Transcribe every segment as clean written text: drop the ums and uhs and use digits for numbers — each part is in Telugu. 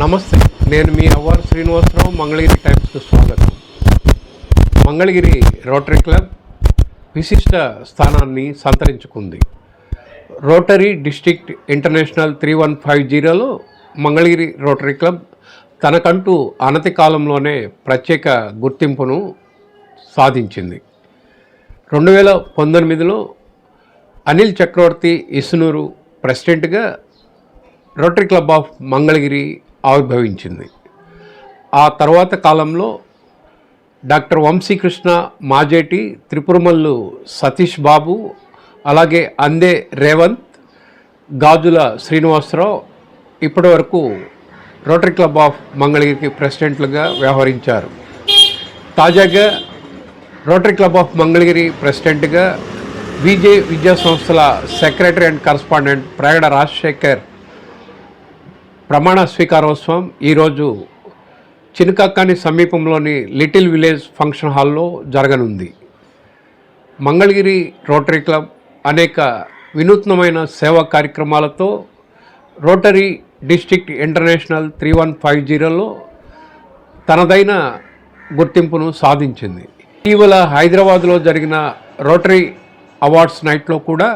నమస్తే, నేను మీ అవ్వారు శ్రీనివాసరావు. మంగళగిరి టైమ్స్కు స్వాగతం. మంగళగిరి రోటరీ క్లబ్ విశిష్ట స్థానాన్ని సంతరించుకుంది. రోటరీ డిస్ట్రిక్ట్ ఇంటర్నేషనల్ 3150లో మంగళగిరి రోటరీ క్లబ్ తనకంటూ అనతి కాలంలోనే ప్రత్యేక గుర్తింపును సాధించింది. 2019లో అనిల్ చక్రవర్తి ఇసునూరు ప్రెసిడెంట్గా రోటరీ క్లబ్ ఆఫ్ మంగళగిరి ఆవిర్భవించింది. ఆ తర్వాత కాలంలో డాక్టర్ వంశీకృష్ణ మాజేటి, త్రిపురమల్లు సతీష్ బాబు, అలాగే అందే రేవంత్, గాజుల శ్రీనివాసరావు ఇప్పటి వరకు రోటరీ క్లబ్ ఆఫ్ మంగళగిరికి ప్రెసిడెంట్లుగా వ్యవహరించారు. తాజాగా రోటరీ క్లబ్ ఆఫ్ మంగళగిరి ప్రెసిడెంట్గా విజే విద్యా సంస్థల secretary and correspondent Pragada Rajasekhar ప్రమాణ స్వీకారోత్సవం ఈరోజు చినకాకాని సమీపంలోని లిటిల్ విలేజ్ ఫంక్షన్ హాల్లో జరగనుంది. మంగళగిరి రోటరీ క్లబ్ అనేక వినూత్నమైన సేవా కార్యక్రమాలతో రోటరీ డిస్ట్రిక్ట్ ఇంటర్నేషనల్ 3150లో తనదైన గుర్తింపును సాధించింది. ఇటీవల హైదరాబాద్లో జరిగిన రోటరీ అవార్డ్స్ నైట్లో కూడా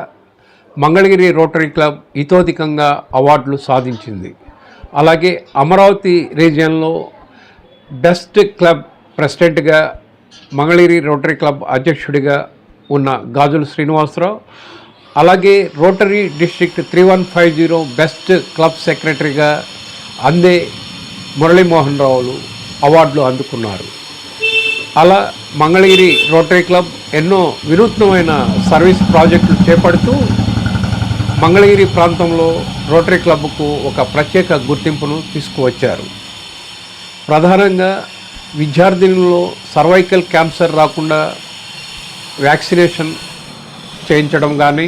మంగళగిరి రోటరీ క్లబ్ ఇతోధికంగా అవార్డులు సాధించింది. అలాగే అమరావతి రీజియన్లో బెస్ట్ క్లబ్ ప్రెసిడెంట్గా, మంగళగిరి రోటరీ క్లబ్ అధ్యక్షుడిగా ఉన్న గాజుల శ్రీనివాసరావు, అలాగే రోటరీ డిస్ట్రిక్ట్ 3150 బెస్ట్ క్లబ్ సెక్రటరీగా అందే మురళీమోహన్ రావులు అవార్డులు అందుకున్నారు. అలా మంగళగిరి రోటరీ క్లబ్ ఎన్నో వినూత్నమైన సర్వీస్ ప్రాజెక్టులు చేపడుతూ మంగళగిరి ప్రాంతంలో రోటరీ క్లబ్కు ఒక ప్రత్యేక గుర్తింపును తీసుకువచ్చారు. ప్రధానంగా విద్యార్థినుల్లో సర్వైకల్ క్యాన్సర్ రాకుండా వ్యాక్సినేషన్ చేయించడం కానీ,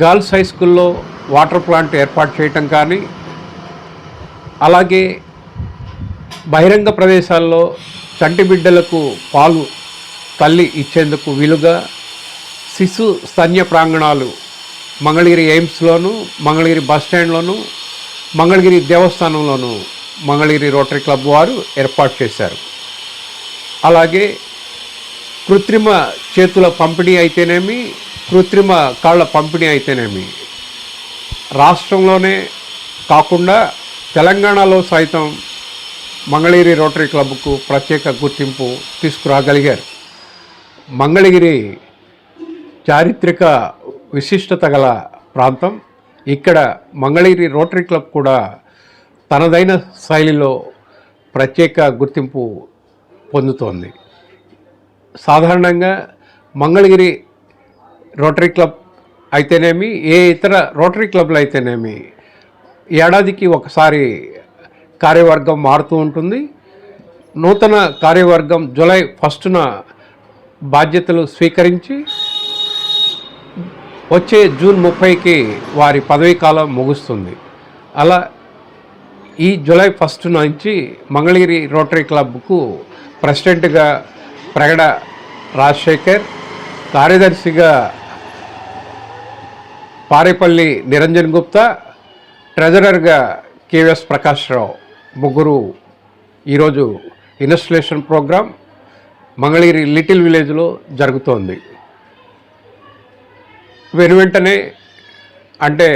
గర్ల్స్ హై స్కూల్లో వాటర్ ప్లాంట్ ఏర్పాటు చేయటం కానీ, అలాగే బహిరంగ ప్రదేశాల్లో చంటి బిడ్డలకు పాలు తల్లి ఇచ్చేందుకు వీలుగా శిశు స్తన్య ప్రాంగణాలు మంగళగిరి ఎయిమ్స్లోను, మంగళగిరి బస్ స్టాండ్లోను, మంగళగిరి దేవస్థానంలోను మంగళగిరి రోటరీ క్లబ్ వారు ఏర్పాటు చేశారు. అలాగే కృత్రిమ చేతుల పంపిణీ అయితేనేమి, కృత్రిమ కాళ్ళ పంపిణీ అయితేనేమి రాష్ట్రంలోనే కాకుండా తెలంగాణలో సైతం మంగళగిరి రోటరీ క్లబ్కు ప్రత్యేక గుర్తింపు తీసుకురాగలిగారు. మంగళగిరి చారిత్రక విశిష్టత గల ప్రాంతం. ఇక్కడ మంగళగిరి రోటరీ క్లబ్ కూడా తనదైన శైలిలో ప్రత్యేక గుర్తింపు పొందుతోంది. సాధారణంగా మంగళగిరి రోటరీ క్లబ్ అయితేనేమి, ఏ ఇతర రోటరీ క్లబ్లు అయితేనేమి ఏడాదికి ఒకసారి కార్యవర్గం మారుతూ ఉంటుంది. నూతన కార్యవర్గం జూలై 1న బాధ్యతలు స్వీకరించి వచ్చే జూన్ 30కి వారి పదవీ కాలం ముగుస్తుంది. అలా ఈ జూలై 1 నుంచి మంగళగిరి రోటరీ క్లబ్కు ప్రెసిడెంట్గా ప్రగడ రాజశేఖర్, కార్యదర్శిగా పారేపల్లి నిరంజన్ గుప్తా, ట్రెజరర్గా కేవీఎస్ ప్రకాశ్రావు ముగ్గురు ఈరోజు ఇన్స్టలేషన్ ప్రోగ్రాం మంగళగిరి లిటిల్ విలేజ్లో జరుగుతోంది. వెనువెంటనే అంటే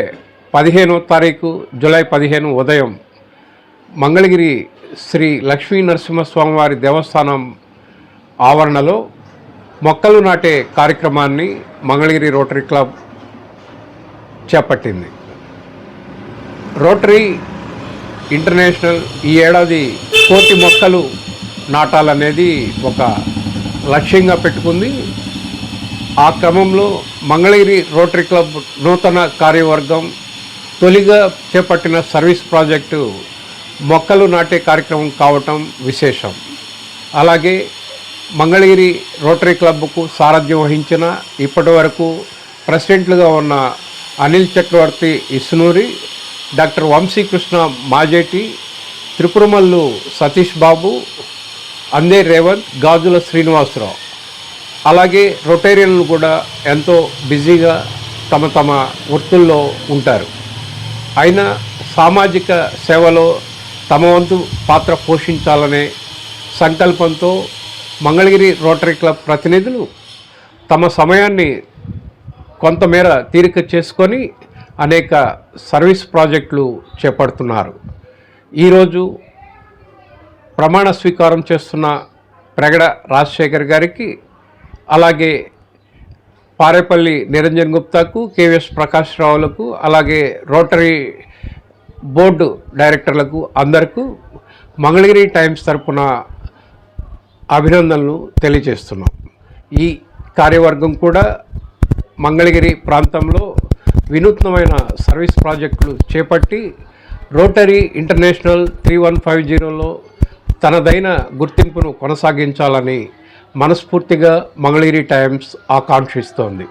15వ తారీఖు జూలై 15 ఉదయం మంగళగిరి శ్రీ లక్ష్మీ నరసింహస్వామివారి దేవస్థానం ఆవరణలో మొక్కలు నాటే కార్యక్రమాన్ని మంగళగిరి రోటరీ క్లబ్ చేపట్టింది. రోటరీ ఇంటర్నేషనల్ ఈ ఏడాది 1,000 మొక్కలు నాటాలనేది ఒక లక్ష్యంగా పెట్టుకుంది. ఆ క్రమంలో మంగళగిరి రోటరీ క్లబ్ నూతన కార్యవర్గం తొలిగా చేపట్టిన సర్వీస్ ప్రాజెక్టు మొక్కలు నాటే కార్యక్రమం కావటం విశేషం. అలాగే మంగళగిరి రోటరీ క్లబ్కు సారథ్యం వహించిన ఇప్పటి వరకు ప్రెసిడెంట్లుగా ఉన్న అనిల్ చక్రవర్తి ఇసునూరి, డాక్టర్ వంశీకృష్ణ మాజేటి, త్రిపురమల్లు సతీష్ బాబు, అందే రేవంత్, గాజుల శ్రీనివాసరావు, అలాగే రొటేరియన్లు కూడా ఎంతో బిజీగా తమ తమ వృత్తుల్లో ఉంటారు. అయినా సామాజిక సేవలో తమ వంతు పాత్ర పోషించాలనే సంకల్పంతో మంగళగిరి రోటరీ క్లబ్ ప్రతినిధులు తమ సమయాన్ని కొంతమేర తీరిక చేసుకొని అనేక సర్వీస్ ప్రాజెక్టులు చేపడుతున్నారు. ఈరోజు ప్రమాణ స్వీకారం చేస్తున్న ప్రగడ రాజశేఖర్ గారికి, అలాగే పారేపల్లి నిరంజన్ గుప్తాకు, కేవీఎస్ ప్రకాష్ రావులకు, అలాగే రోటరీ బోర్డు డైరెక్టర్లకు అందరికీ మంగళగిరి టైమ్స్ తరపున అభినందనలు తెలియజేస్తున్నాం. ఈ కార్యవర్గం కూడా మంగళగిరి ప్రాంతంలో వినూత్నమైన సర్వీస్ ప్రాజెక్టులు చేపట్టి రోటరీ ఇంటర్నేషనల్ 3150లో తనదైన గుర్తింపును కొనసాగించాలని మనస్ఫూర్తిగా మంగళగిరి టైమ్స్ ఆకాంక్షిస్తోంది.